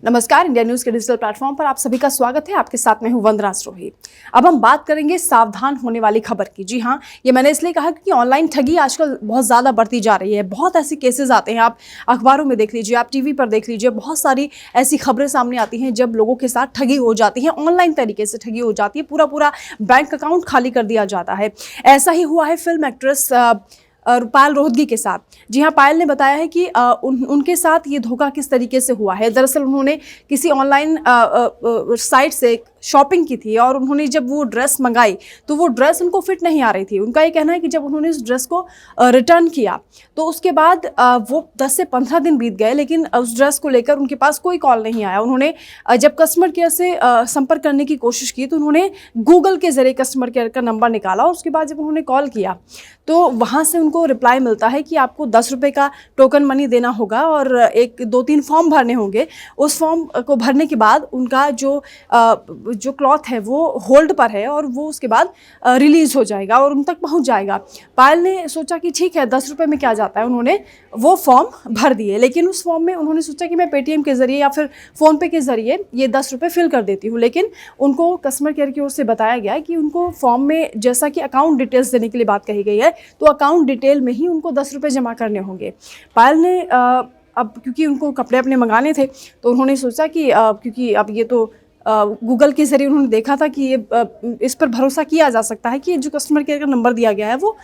नमस्कार, India news के digital platform पर आप सभी का स्वागत है। आपके साथ में हूं वंदना स्रोही। अब हम बात करेंगे सावधान होने वाली खबर की। जी हां, ये मैंने इसलिए कहा क्योंकि ऑनलाइन ठगी आजकल बहुत ज़्यादा बढ़ती जा रही है। बहुत ऐसे केसेस आते हैं, आप अखबारों में देख लीजिए, आप टीवी पर देख लीजिए, बहुत सारी ऐसी खबरें सामने आती हैं जब लोगों के साथ ठगी हो जाती है, ऑनलाइन तरीके से ठगी हो जाती है, पूरा पूरा बैंक अकाउंट खाली कर दिया जाता है। ऐसा ही हुआ है फिल्म एक्ट्रेस पायल रोहतगी के साथ। जी हाँ, पायल ने बताया है कि उनके साथ ये धोखा किस तरीके से हुआ है। दरअसल उन्होंने किसी ऑनलाइन साइट से शॉपिंग की थी और उन्होंने जब वो ड्रेस मंगाई तो वो ड्रेस उनको फिट नहीं आ रही थी। उनका ये कहना है कि जब उन्होंने उस ड्रेस को रिटर्न किया तो उसके बाद वो 10 से 15 दिन बीत गए, लेकिन उस ड्रेस को लेकर उनके पास कोई कॉल नहीं आया। उन्होंने जब कस्टमर केयर से संपर्क करने की कोशिश की तो उन्होंने गूगल के ज़रिए कस्टमर केयर का नंबर निकाला और उसके बाद जब उन्होंने कॉल किया तो वहाँ से उनको रिप्लाई मिलता है कि आपको 10 रुपये का टोकन मनी देना होगा और 2-3 फॉर्म भरने होंगे। उस फॉर्म को भरने के बाद उनका जो क्लॉथ है वो होल्ड पर है और वो उसके बाद रिलीज़ हो जाएगा और उन तक पहुंच जाएगा। पायल ने सोचा कि ठीक है, 10 रुपये में क्या जाता है। उन्होंने वो फॉर्म भर दिए, लेकिन उस फॉर्म में उन्होंने सोचा कि मैं पेटीएम के ज़रिए या फिर फ़ोनपे के ज़रिए ये 10 रुपये फिल कर देती हूँ। लेकिन उनको कस्टमर केयर की ओर से बताया गया कि उनको फॉर्म में जैसा कि अकाउंट डिटेल्स देने के लिए बात कही गई है तो अकाउंट डिटेल में ही उनको 10 रुपये जमा करने होंगे। पायल ने अब क्योंकि उनको कपड़े अपने मंगाने थे तो उन्होंने सोचा कि क्योंकि अब ये तो गूगल के ज़रिए उन्होंने देखा था कि ये इस पर भरोसा किया जा सकता है कि जो कस्टमर केयर का नंबर दिया गया है वो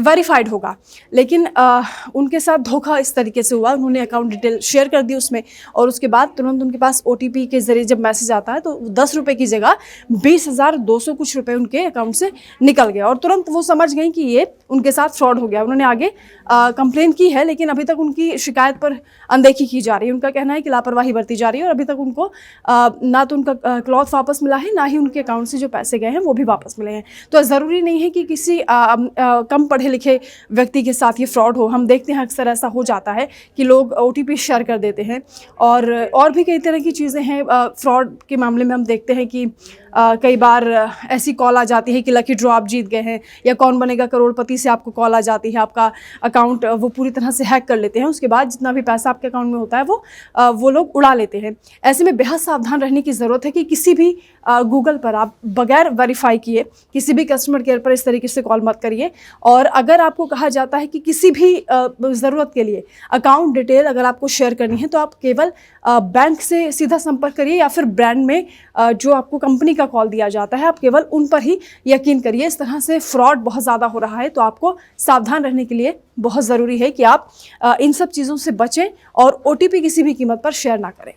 वेरीफाइड होगा। लेकिन उनके साथ धोखा इस तरीके से हुआ। उन्होंने अकाउंट डिटेल शेयर कर दी उसमें और उसके बाद तुरंत उनके पास OTP के ज़रिए जब मैसेज आता है तो 10 रुपये की जगह 20,200 कुछ रुपये उनके अकाउंट से निकल गया और तुरंत वो समझ गई कि ये उनके साथ फ्रॉड हो गया। उन्होंने आगे कंप्लेन की है, लेकिन अभी तक उनकी शिकायत पर अनदेखी की जा रही है। उनका कहना है कि लापरवाही बरती जा रही है और अभी तक उनको ना तो उनका क्लॉथ वापस मिला है, ना ही उनके अकाउंट से जो पैसे गए हैं वो भी वापस मिले हैं। तो ज़रूरी नहीं है कि किसी कम पढ़े लिखे व्यक्ति के साथ ये फ्रॉड हो। हम देखते हैं अक्सर ऐसा हो जाता है कि लोग OTP शेयर कर देते हैं और भी कई तरह की चीज़ें हैं। फ्रॉड के मामले में हम देखते हैं कि कई बार ऐसी कॉल आ जाती है कि लकी ड्रॉ आप जीत गए हैं या कौन बनेगा करोड़पति से आपको कॉल आ जाती है। आपका अकाउंट वो पूरी तरह से हैक कर लेते हैं, उसके बाद जितना भी पैसा आपके अकाउंट में होता है वो लोग उड़ा लेते हैं। ऐसे में बेहद सावधान रहने की ज़रूरत है कि किसी भी गूगल पर आप बगैर वेरीफाई किए किसी भी कस्टमर केयर पर इस तरीके से कॉल मत करिए। और अगर आपको कहा जाता है कि किसी भी ज़रूरत के लिए अकाउंट डिटेल अगर आपको शेयर करनी है तो आप केवल बैंक से सीधा संपर्क करिए या फिर ब्रांड में जो आपको कंपनी का कॉल दिया जाता है आप केवल उन पर ही यकीन करिए। इस तरह से फ्रॉड बहुत ज़्यादा हो रहा है तो आपको सावधान रहने के लिए बहुत ज़रूरी है कि आप इन सब चीज़ों से बचें और OTP किसी भी कीमत पर शेयर ना करें।